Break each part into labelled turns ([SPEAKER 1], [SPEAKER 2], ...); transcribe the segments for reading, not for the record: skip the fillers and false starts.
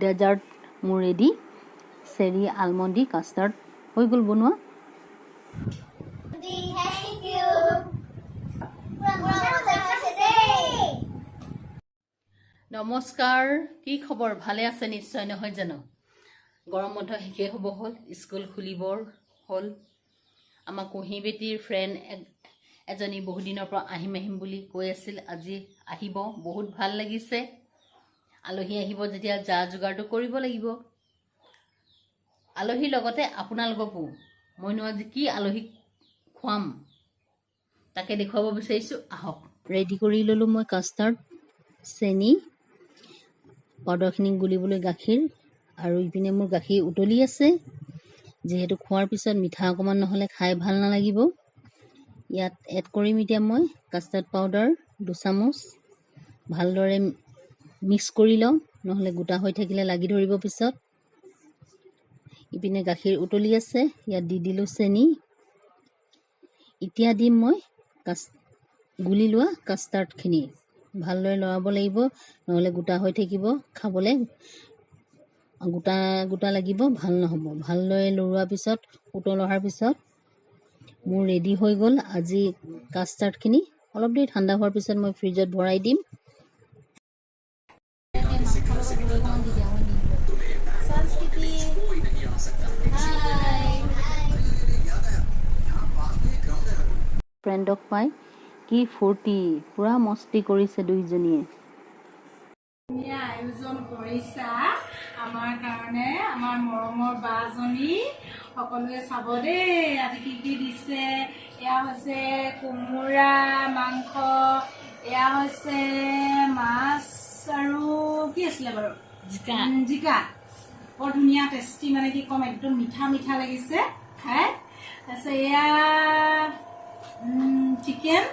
[SPEAKER 1] Desert মোৰ ready. চেৰি আলমণ্ডি custard হৈ গ'ল বনোৱা। নমস্কাৰ, কি খবৰ? ভালে আছে নিশ্চয়, নহয় জানো? গৰম বন্ধ শেষেই হ'ব হ'ল, স্কুল খুলিবৰ হ'ল। আমাৰ কুঁহি বেটীৰ ফ্ৰেণ্ড এজনী বহুত দিনৰ পৰা আহিম বুলি কৈ আছিল, আজি আহিব। বহুত ভাল লাগিছে। আলহী আহিব যেতিয়া যা যোগাৰটো কৰিব লাগিব। আলহীৰ লগতে আপোনালোককো মইনো আজি কি আলহীক খুৱাম তাকে দেখুৱাব বিচাৰিছোঁ, আহক। ৰেডি কৰি ল'লোঁ মই কাষ্টাৰ্ড, চেনি, পাউডাৰখিনি গুলিবলৈ গাখীৰ, আৰু ইপিনে মোৰ গাখীৰ উতলি আছে। যিহেতু খোৱাৰ পিছত মিঠা অকণমান নহ'লে খাই ভাল নালাগিব। ইয়াত এড কৰিম এতিয়া মই কাষ্টাৰ্ড পাউডাৰ 2 চামুচ। ভালদৰে মিক্স কৰি লওঁ, নহ'লে গোটা হৈ থাকিলে লাগি ধৰিব পিছত। ইপিনে গাখীৰ উতলি আছে, ইয়াত দি দিলোঁ চেনি। এতিয়া দিম মই গুলি লোৱা কাষ্টাৰ্ডখিনি। ভালদৰে লৰাব লাগিব, নহ'লে গোটা হৈ থাকিব, খাবলৈ গোটা গোটা লাগিব, ভাল নহ'ব। ভালদৰে লৰোৱাৰ পিছত উতল অহাৰ পিছত মোৰ ৰেডি হৈ গ'ল আজি কাষ্টাৰ্ডখিনি। অলপ দেৰি ঠাণ্ডা হোৱাৰ পিছত মই ফ্ৰিজত ভৰাই দিম। ফ্ৰেণ্ডক পাই কি ফূৰ্তি, পুৰা মস্তি কৰিছে দুইজনীয়ে।
[SPEAKER 2] আয়োজন কৰিছা আমাৰ কাৰণে, আমাৰ মৰমৰ বাজনী। সকলোৱে চাব দেই, আজি কি কি দিছে। এয়া হৈছে কোমোৰা মাংস, এয়া হৈছে মাছ, আৰু কি আছিলে বাৰু, জিকা। বৰ ধুনীয়া টেষ্টি, মানে কি ক'ম, একদম মিঠা মিঠা লাগিছে খাই। তাৰপিছত এয়া চিকেন,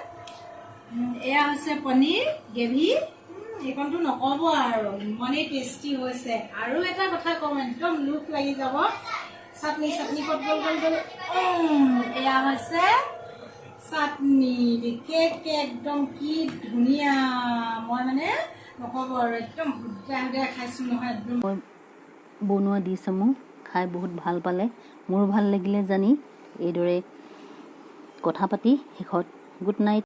[SPEAKER 2] এয়া হৈছে পনীৰ গ্ৰেভি। এইকণটো নক'ব আৰু, ইমানেই টেষ্টি হৈছে। আৰু এটা কথা কম, একদম লোভ লাগি যাব। চাটনি ক'ত গ'ল। এয়া হৈছে চাটনি, বিশেষকৈ একদম কি ধুনীয়া। মই মানে নক'ব আৰু, একদম সুদাই খাইছোঁ নহয়। একদম
[SPEAKER 1] মই বনোৱা ডিছসমূহ খাই বহুত ভাল পালে, মোৰো ভাল লাগিলে জানি। এইদৰে কথা পাতি শেষত গুড নাইট।